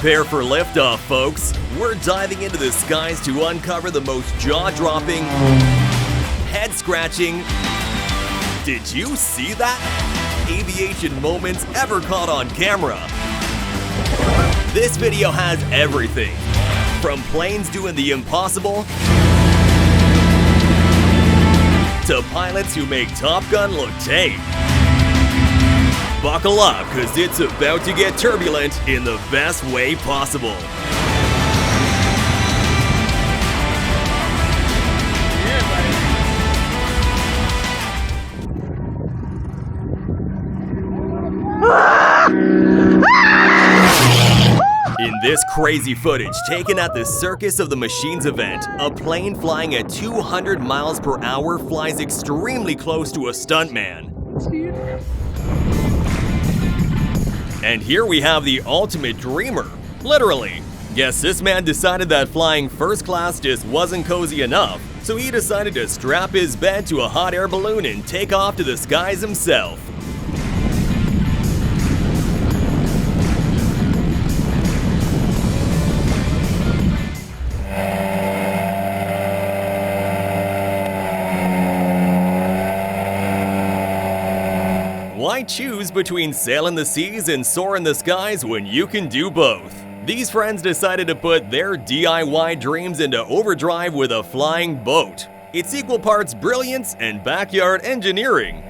Prepare for liftoff, folks. We're diving into the skies to uncover the most jaw-dropping, head-scratching, did you see that? Aviation moments ever caught on camera. This video has everything, from planes doing the impossible to pilots who make Top Gun look tame. Buckle up, cause it's about to get turbulent in the best way possible. In this crazy footage taken at the Circus of the Machines event, a plane flying at 200 miles per hour flies extremely close to a stuntman. And here we have the ultimate dreamer, literally. Guess this man decided that flying first class just wasn't cozy enough, so he decided to strap his bed to a hot air balloon and take off to the skies himself. Why choose between sailing the seas and soaring the skies when you can do both? These friends decided to put their DIY dreams into overdrive with a flying boat. It's equal parts brilliance and backyard engineering.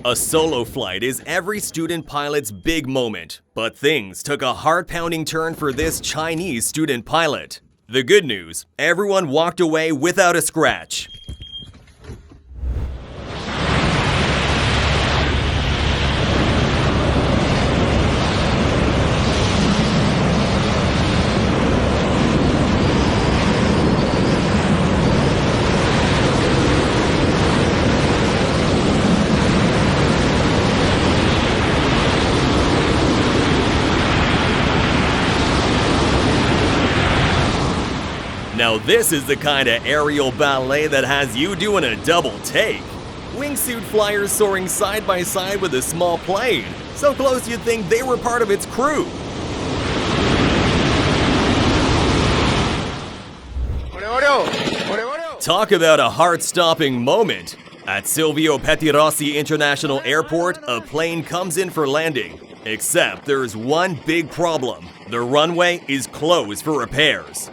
A solo flight is every student pilot's big moment, but things took a heart-pounding turn for this Chinese student pilot. The good news, everyone walked away without a scratch. Now this is the kind of aerial ballet that has you doing a double take. Wingsuit flyers soaring side by side with a small plane, so close you'd think they were part of its crew. Talk about a heart-stopping moment. At Silvio Pettirossi International Airport, a plane comes in for landing. Except there's one big problem. The runway is closed for repairs.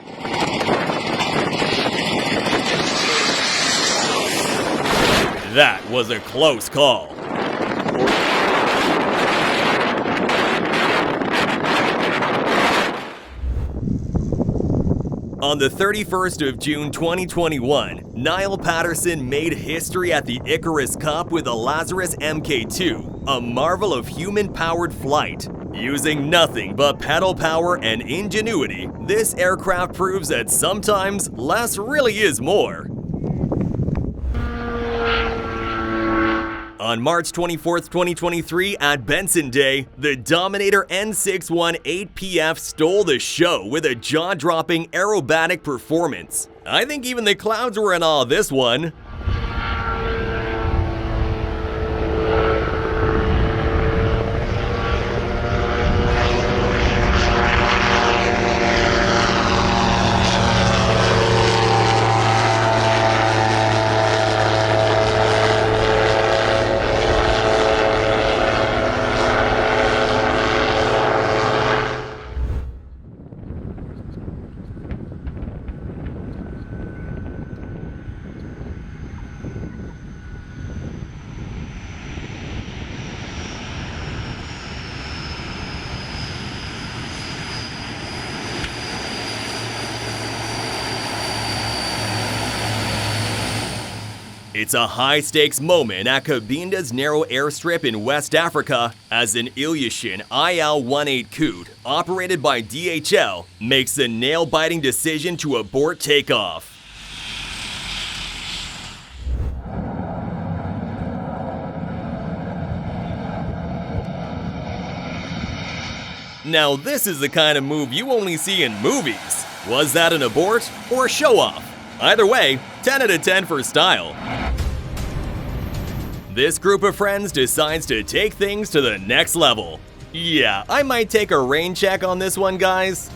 That was a close call. On the 31st of June 2021, Niall Patterson made history at the Icarus Cup with a Lazarus Mk2, a marvel of human-powered flight. Using nothing but pedal power and ingenuity, this aircraft proves that sometimes less really is more. On March 24th, 2023, at Benson Day, the Dominator N618PF stole the show with a jaw-dropping aerobatic performance. I think even the clouds were in awe of this one. It's a high-stakes moment at Cabinda's narrow airstrip in West Africa as an Aviation IL-18 Coot, operated by DHL, makes the nail-biting decision to abort takeoff. Now this is the kind of move you only see in movies. Was that an abort or a show-off? Either way, 10 out of 10 for style. This group of friends decides to take things to the next level. Yeah, I might take a rain check on this one, guys.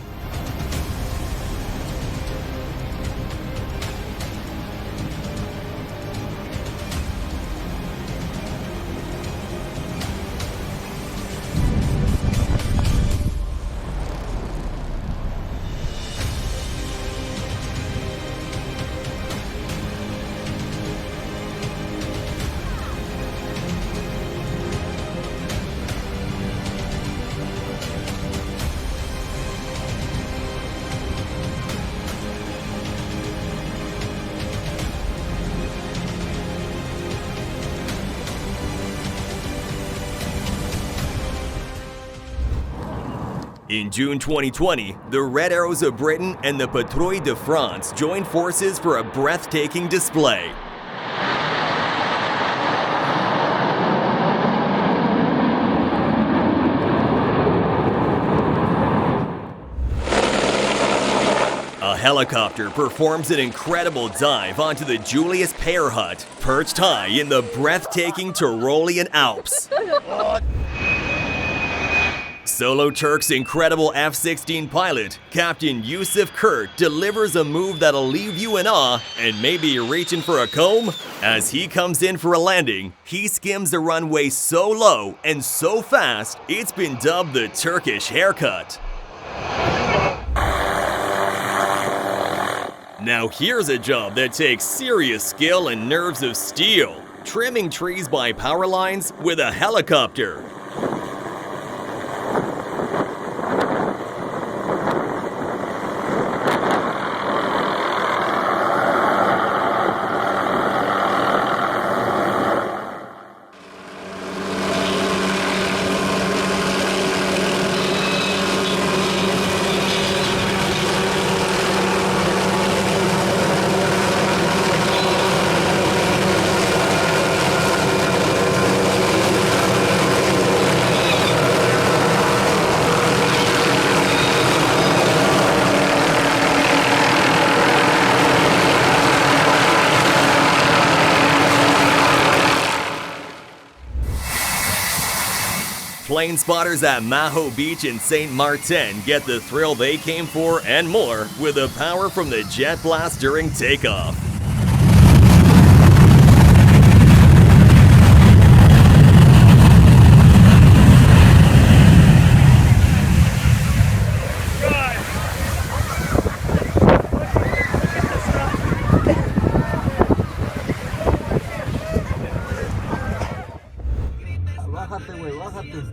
In June 2020, the Red Arrows of Britain and the Patrouille de France joined forces for a breathtaking display. A helicopter performs an incredible dive onto the Julius Pear hut, perched high in the breathtaking Tyrolean Alps. Solo Turk's incredible F-16 pilot, Captain Yusuf Kurt, delivers a move that'll leave you in awe and maybe you're reaching for a comb. As he comes in for a landing, he skims the runway so low and so fast, it's been dubbed the Turkish haircut. Now here's a job that takes serious skill and nerves of steel, trimming trees by power lines with a helicopter. Plane spotters at Maho Beach in Saint Martin get the thrill they came for and more with the power from the jet blast during takeoff. Bájate, güey, bájate.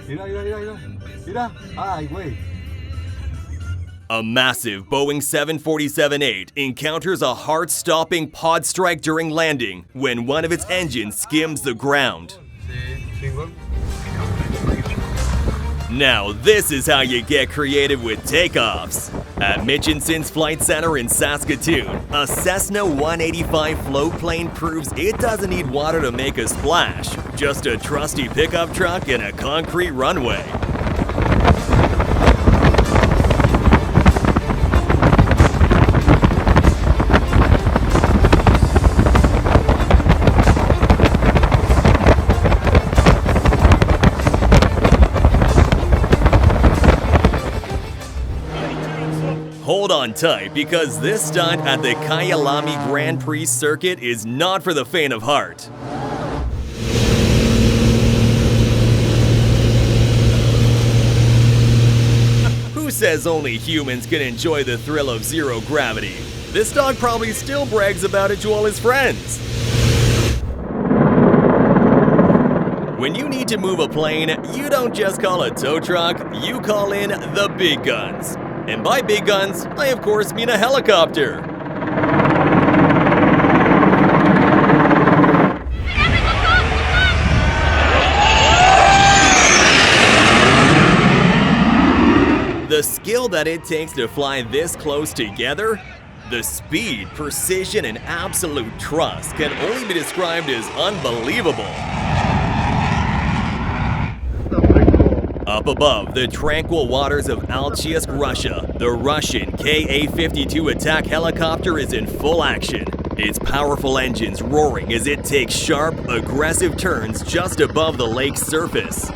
Mira, mira, mira, mira. Mira. Ay, güey. A massive Boeing 747-8 encounters a heart-stopping pod strike during landing when one of its engines skims the ground. Now this is how you get creative with takeoffs. At Mitchinson's Flight Center in Saskatoon, a Cessna 185 float plane proves it doesn't need water to make a splash, just a trusty pickup truck and a concrete runway. Hold on tight because this stunt at the Kyalami Grand Prix circuit is not for the faint of heart. Who says only humans can enjoy the thrill of zero gravity? This dog probably still brags about it to all his friends. When you need to move a plane, you don't just call a tow truck, you call in the big guns. And by big guns, I of course mean a helicopter. The skill that it takes to fly this close together, the speed, precision, and absolute trust can only be described as unbelievable. Up above the tranquil waters of Alchevsk, Russia, the Russian Ka-52 attack helicopter is in full action. Its powerful engines roaring as it takes sharp, aggressive turns just above the lake's surface.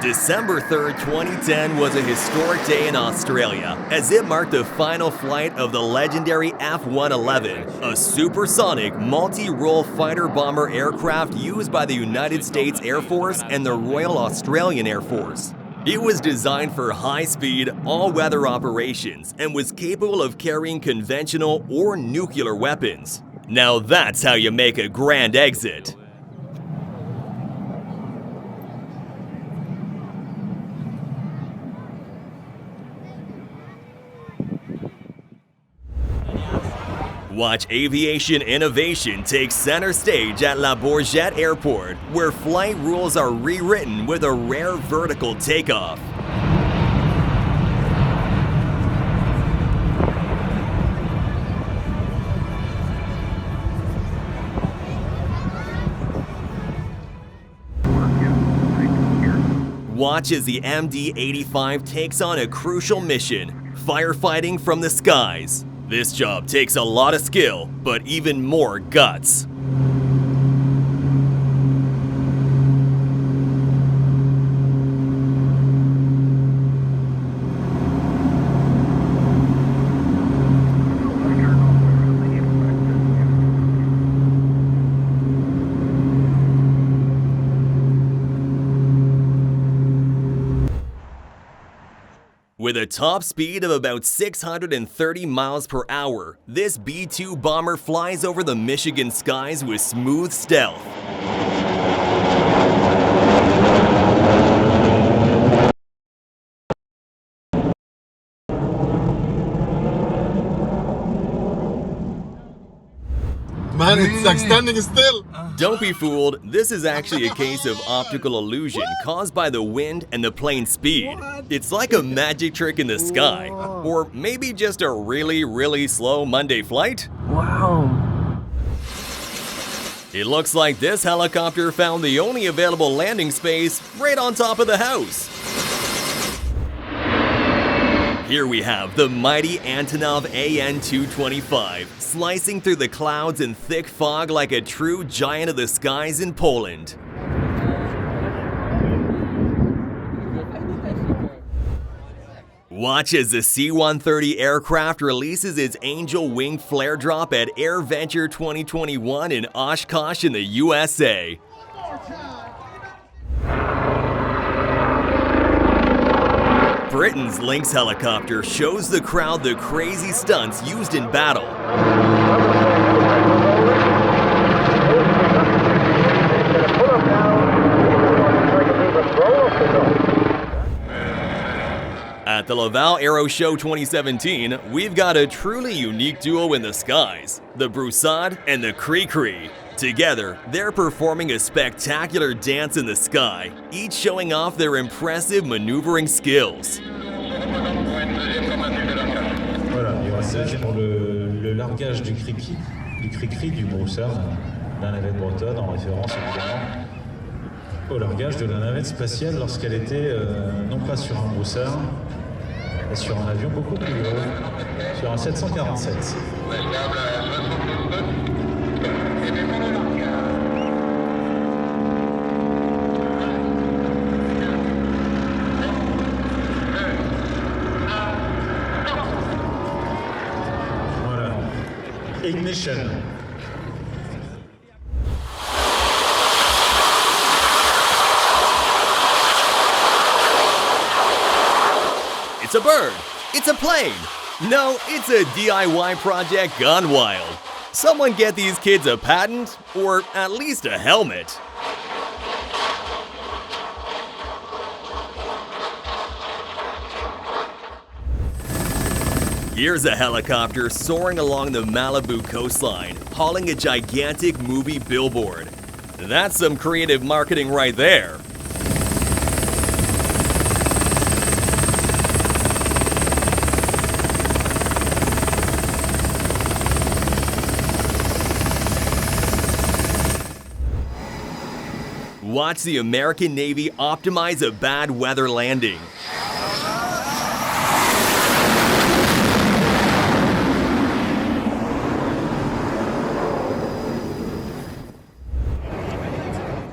December 3rd, 2010 was a historic day in Australia as it marked the final flight of the legendary F-111, a supersonic multi-role fighter-bomber aircraft used by the United States Air Force and the Royal Australian Air Force. It was designed for high-speed, all-weather operations and was capable of carrying conventional or nuclear weapons. Now that's how you make a grand exit. Watch Aviation Innovation take center stage at La Bourget Airport, where flight rules are rewritten with a rare vertical takeoff. Watch as the MD-85 takes on a crucial mission, firefighting from the skies. This job takes a lot of skill, but even more guts. With a top speed of about 630 miles per hour, this B-2 bomber flies over the Michigan skies with smooth stealth. Man, it's like standing still. Don't be fooled, this is actually a case of optical illusion caused by the wind and the plane's speed. It's like a magic trick in the sky. Or maybe just a really slow Monday flight? Wow. It looks like this helicopter found the only available landing space right on top of the house. Here we have the mighty Antonov AN-225, slicing through the clouds and thick fog like a true giant of the skies in Poland. Watch as the C-130 aircraft releases its Angel Wing flare drop at AirVenture 2021 in Oshkosh in the USA. Britain's Lynx helicopter shows the crowd the crazy stunts used in battle. At the Novella Aero Show 2017, we've got a truly unique duo in the skies, the Broussard and the Cree-Cree. Together, they're performing a spectacular dance in the sky, each showing off their impressive maneuvering skills. Voilà, il y aura ça pour le largage du Cree-Cree, du Broussard, la navette bretonne, en référence évidemment au largage de la navette spatiale lorsqu'elle était non pas sur un Broussard, mais sur un avion beaucoup plus gros, sur un 747. Voilà. Ignition. It's a bird. It's a plane. No, it's a DIY project gone wild. Someone get these kids a patent, or at least a helmet. Here's a helicopter soaring along the Malibu coastline, hauling a gigantic movie billboard. That's some creative marketing right there. watch the American Navy optimize a bad weather landing.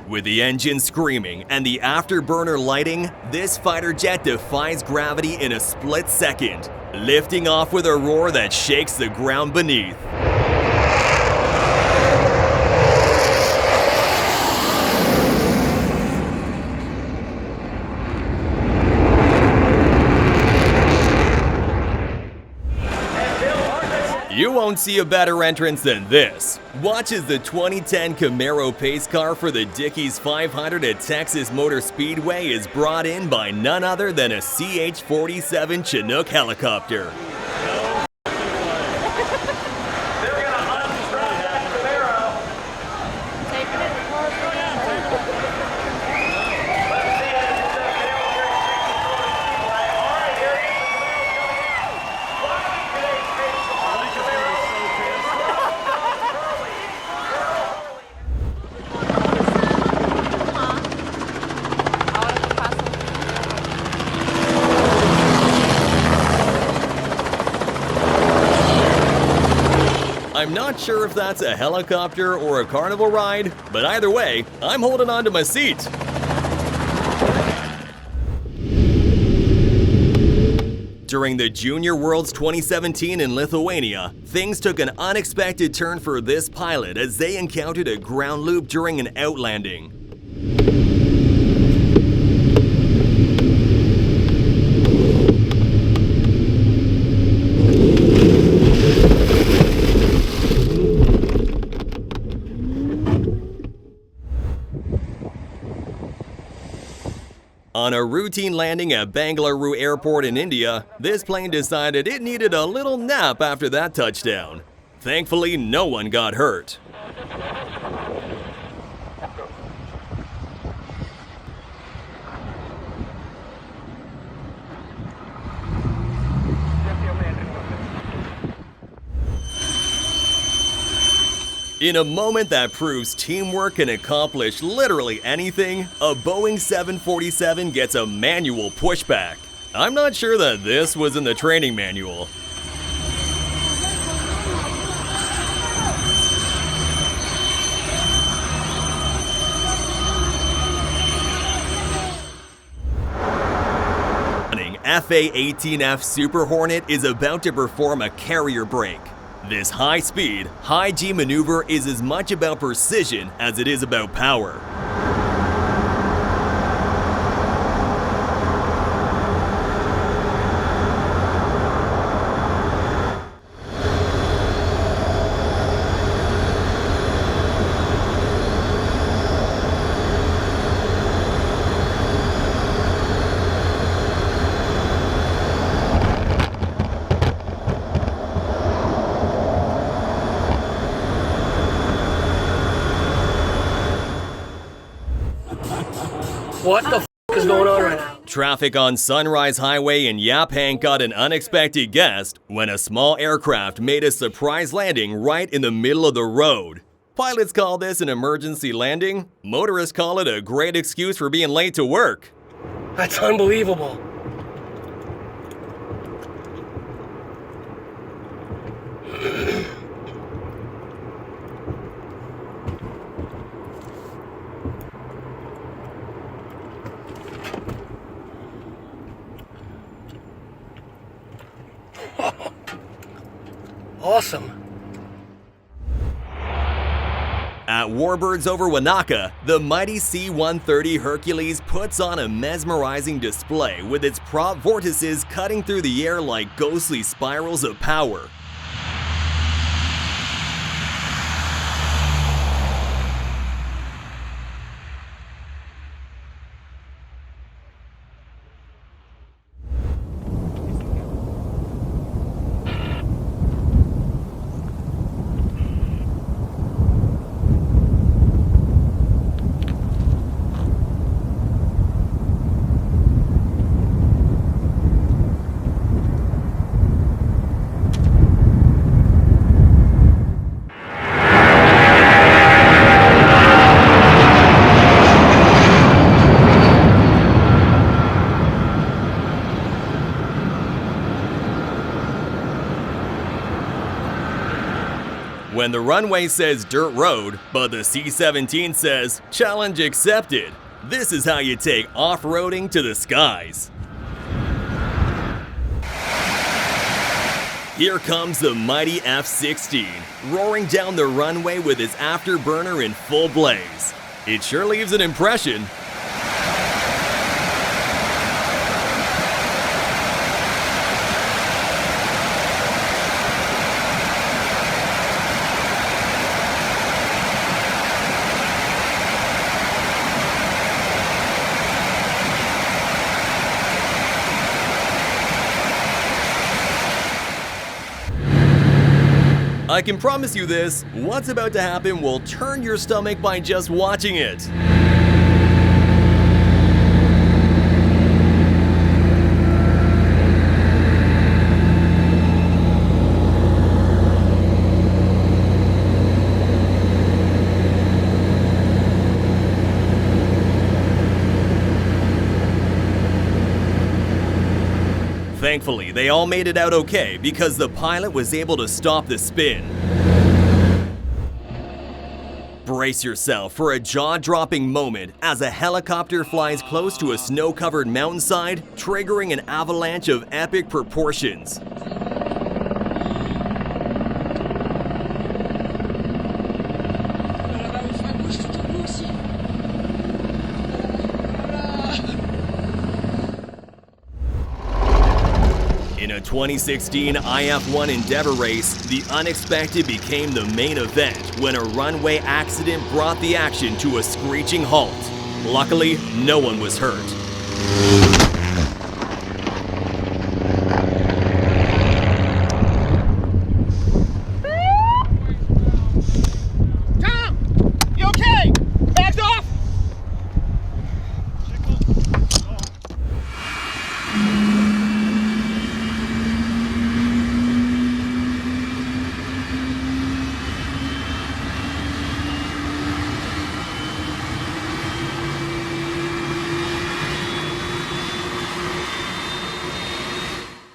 With the engine screaming and the afterburner lighting, this fighter jet defies gravity in a split second, lifting off with a roar that shakes the ground beneath. You won't see a better entrance than this. Watch as the 2010 Camaro pace car for the Dickies 500 at Texas Motor Speedway is brought in by none other than a CH-47 Chinook helicopter. I'm not sure if that's a helicopter or a carnival ride, but either way, I'm holding on to my seat. During the Junior Worlds 2017 in Lithuania, things took an unexpected turn for this pilot as they encountered a ground loop during an outlanding. On a routine landing at Bangalore Airport in India, this plane decided it needed a little nap after that touchdown. Thankfully, no one got hurt. In a moment that proves teamwork can accomplish literally anything, a Boeing 747 gets a manual pushback. I'm not sure that this was in the training manual. FA-18F Super Hornet is about to perform a carrier break. This high-speed, high-G maneuver is as much about precision as it is about power. What the f*** is going on right now? Traffic on Sunrise Highway in Yaphank got an unexpected guest when a small aircraft made a surprise landing right in the middle of the road. Pilots call this an emergency landing. Motorists call it a great excuse for being late to work. That's unbelievable. Awesome. At Warbirds over Wanaka, the mighty C-130 Hercules puts on a mesmerizing display with its prop vortices cutting through the air like ghostly spirals of power. When the runway says dirt road, but the C-17 says challenge accepted, this is how you take off-roading to the skies. Here comes the mighty F-16, roaring down the runway with his afterburner in full blaze. It sure leaves an impression. I can promise you this, what's about to happen will turn your stomach by just watching it. Thankfully, they all made it out okay because the pilot was able to stop the spin. Brace yourself for a jaw-dropping moment as a helicopter flies close to a snow-covered mountainside, triggering an avalanche of epic proportions. In a 2016 IF-1 Endeavor race, the unexpected became the main event when a runway accident brought the action to a screeching halt. Luckily, no one was hurt. Tom! You okay? Bags off!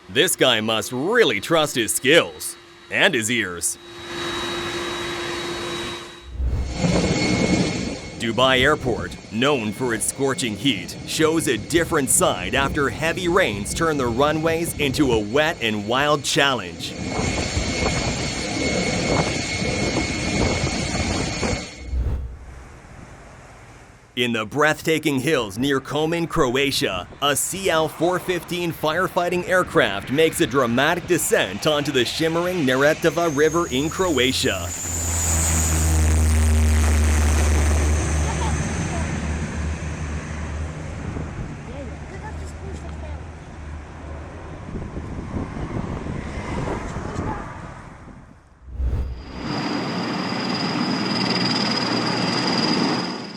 This guy must really trust his skills and his ears. Dubai Airport, known for its scorching heat, shows a different side after heavy rains turn the runways into a wet and wild challenge. In the breathtaking hills near Komen, Croatia, a CL-415 firefighting aircraft makes a dramatic descent onto the shimmering Neretva River in Croatia.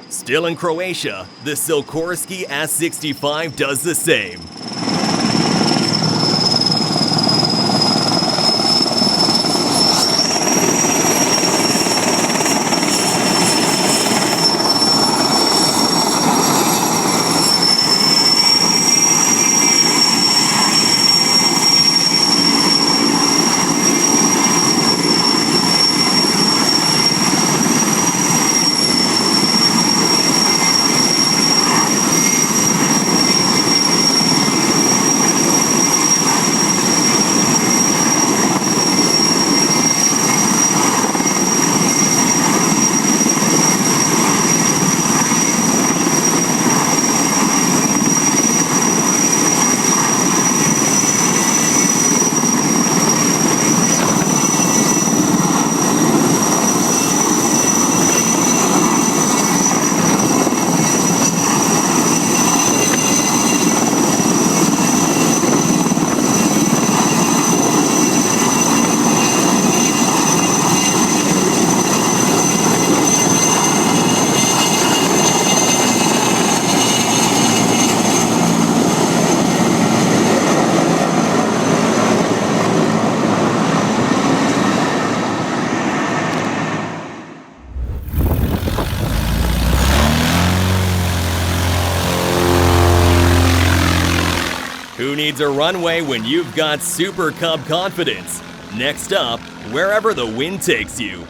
Still in Croatia, the Sikorsky S-65 does the same. Who needs a runway when you've got Super Cub confidence? Next up, wherever the wind takes you.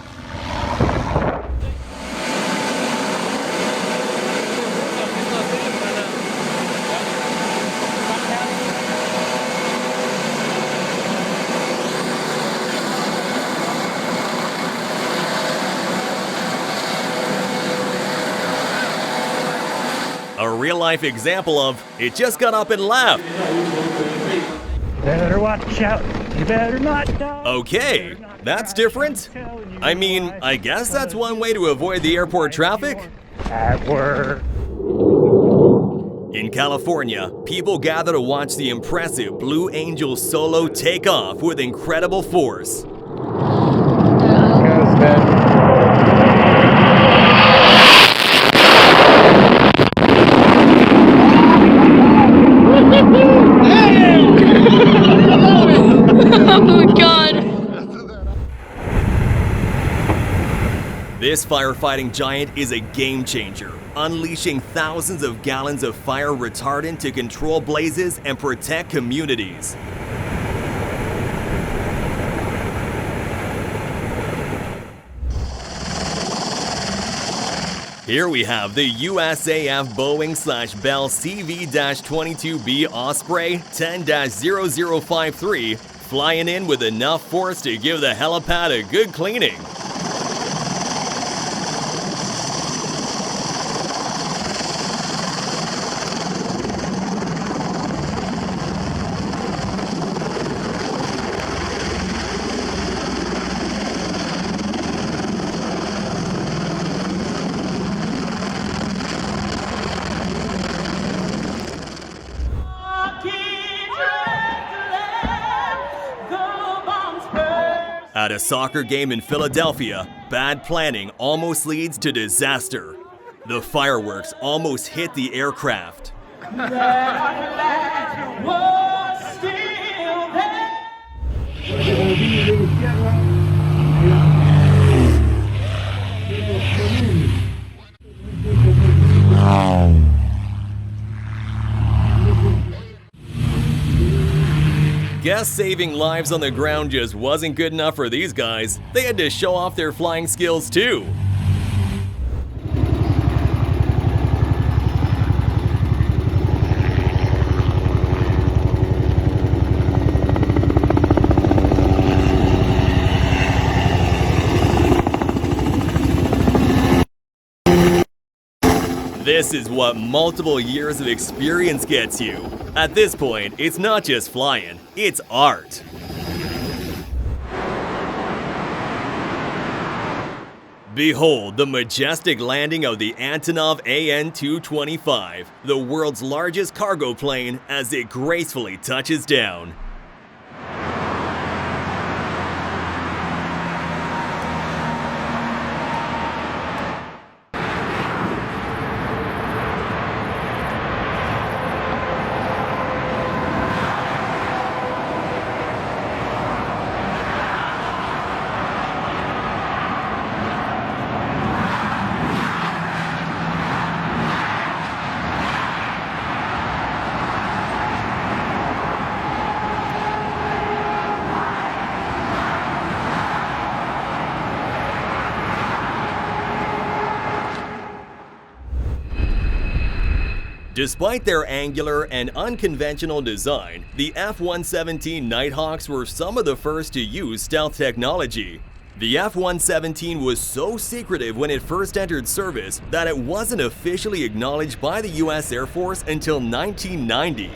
real-life example of it just got up and left. Better watch out. You better not die. Okay, that's different. I mean, I guess that's one way to avoid the airport traffic. At work. In California, people gather to watch the impressive Blue Angel solo take off with incredible force. Oh my god. This firefighting giant is a game changer, unleashing thousands of gallons of fire retardant to control blazes and protect communities. Here we have the USAF Boeing/Bell CV-22B Osprey 10-0053 flying in with enough force to give the helipad a good cleaning. At a soccer game in Philadelphia, bad planning almost leads to disaster. The fireworks almost hit the aircraft. Guess saving lives on the ground just wasn't good enough for these guys. They had to show off their flying skills too. This is what multiple years of experience gets you. At this point, it's not just flying, it's art. Behold the majestic landing of the Antonov AN-225, the world's largest cargo plane, as it gracefully touches down. Despite their angular and unconventional design, the F-117 Nighthawks were some of the first to use stealth technology. The F-117 was so secretive when it first entered service that it wasn't officially acknowledged by the US Air Force until 1990.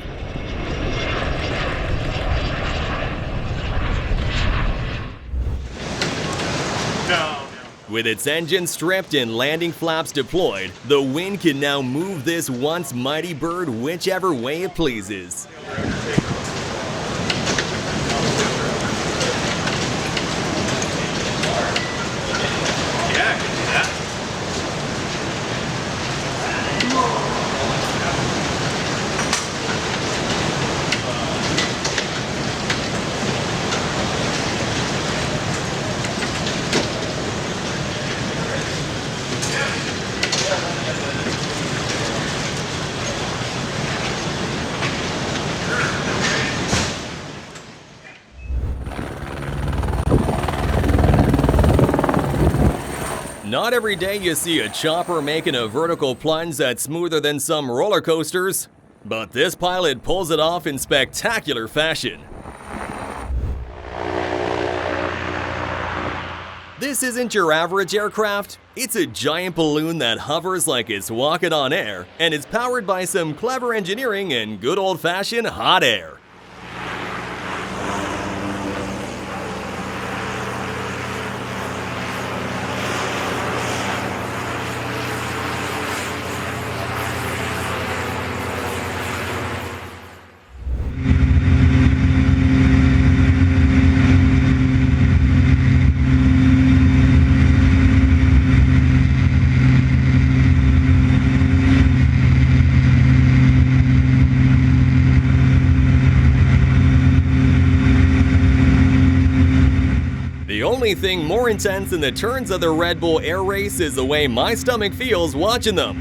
With its engine stripped and landing flaps deployed, the wind can now move this once mighty bird whichever way it pleases. Not every day you see a chopper making a vertical plunge that's smoother than some roller coasters, but this pilot pulls it off in spectacular fashion. This isn't your average aircraft. It's a giant balloon that hovers like it's walking on air, and it's powered by some clever engineering and good old-fashioned hot air. The only thing more intense than the turns of the Red Bull Air Race is the way my stomach feels watching them.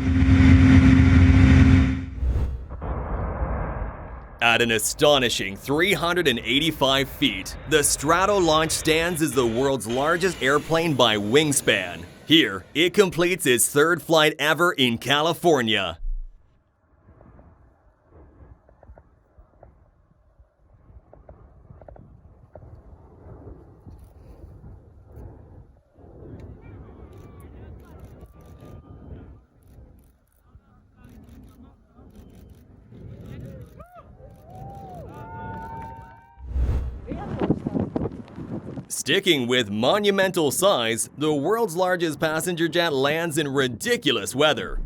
At an astonishing 385 feet, the Strato launch stands as the world's largest airplane by wingspan. Here, it completes its third flight ever in California. Sticking with monumental size, the world's largest passenger jet lands in ridiculous weather.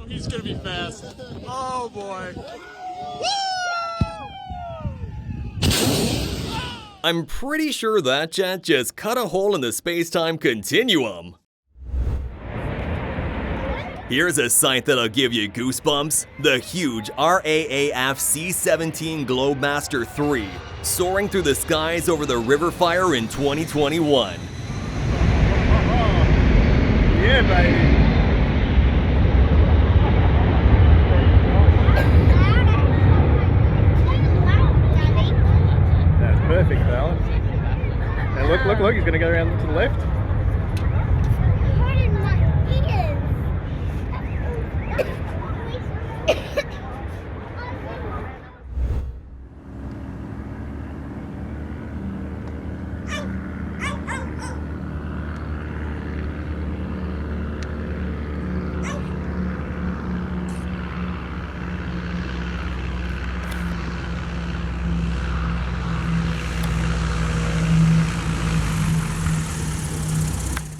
He's gonna be fast. Oh boy. I'm pretty sure that jet just cut a hole in the space-time continuum. Here's a sight that'll give you goosebumps. The huge RAAF C-17 Globemaster III, soaring through the skies over the river fire in 2021. Yeah, baby. Perfect balance. And look, he's gonna go around to the left.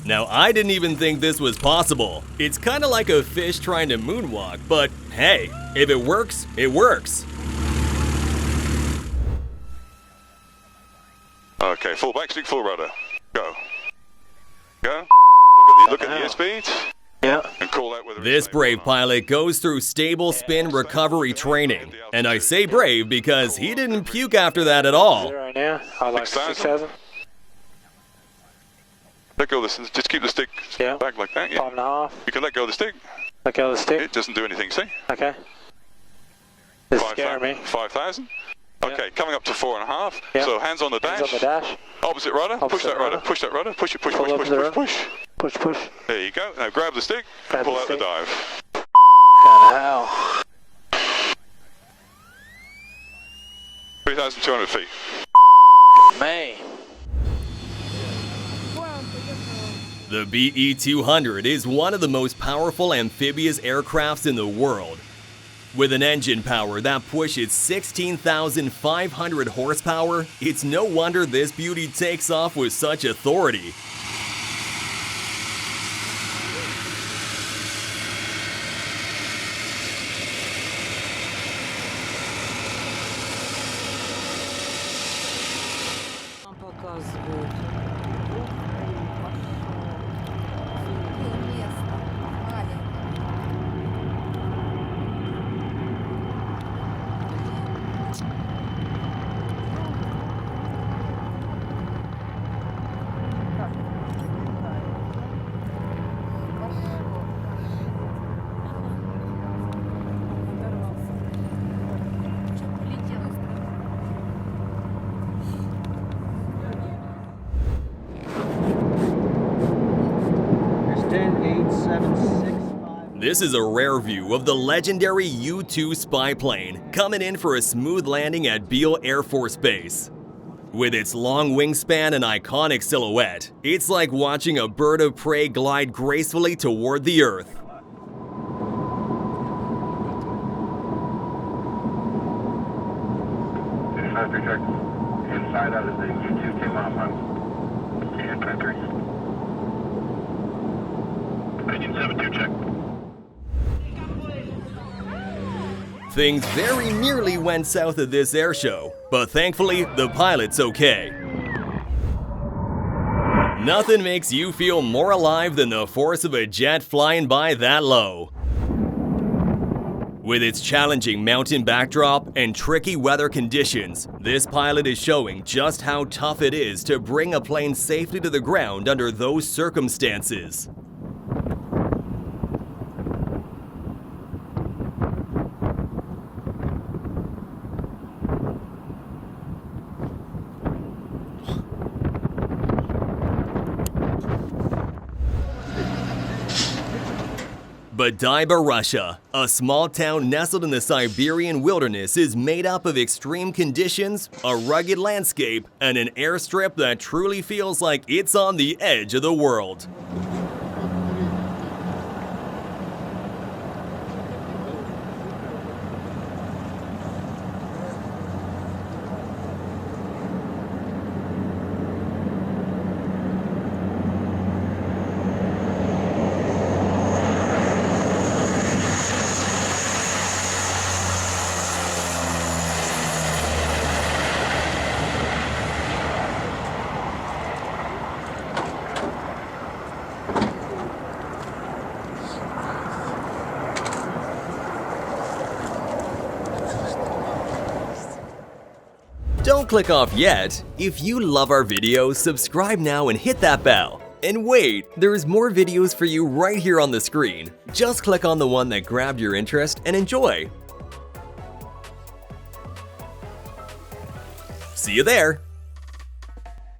Now, I didn't even think this was possible. It's kind of like a fish trying to moonwalk, but hey, if it works, it works. Okay, full backstick, full rudder. Go. Go. Look at the airspeed. Yeah. And call out whether This brave pilot goes through stable spin recovery training. And I say brave because he didn't puke after that at all. Right now, I like 6,000. Let go of this. Just keep the stick back like that. Yeah. 5.5. You can let go of the stick. Let go of the stick. It doesn't do anything, see? Okay. This is scaring me. 5,000. Okay, coming up to 4.5. Yep. So hands on the dash. Hands on the dash. Opposite rudder. Push that rudder. Push that rudder. Push it. Push. Push. Push. Push. Push. Push. Push. There you go. Now grab the stick. Grab pull the out stick. the dive. What the hell? 3,200 feet. Me. The BE-200 is one of the most powerful amphibious aircrafts in the world. With an engine power that pushes 16,500 horsepower, it's no wonder this beauty takes off with such authority. This is a rare view of the legendary U-2 spy plane coming in for a smooth landing at Beale Air Force Base. With its long wingspan and iconic silhouette, it's like watching a bird of prey glide gracefully toward the Earth. Inside out of the U-2 came off on and country. 1972 check. Things very nearly went south at this air show, but thankfully the pilot's okay. Nothing makes you feel more alive than the force of a jet flying by that low. With its challenging mountain backdrop and tricky weather conditions, this pilot is showing just how tough it is to bring a plane safely to the ground under those circumstances. Bodaiba, Russia, a small town nestled in the Siberian wilderness, is made up of extreme conditions, a rugged landscape, and an airstrip that truly feels like it's on the edge of the world. Don't click off yet. If you love our videos, subscribe now and hit that bell. And wait, there's more videos for you right here on the screen. Just click on the one that grabbed your interest and enjoy. See you there!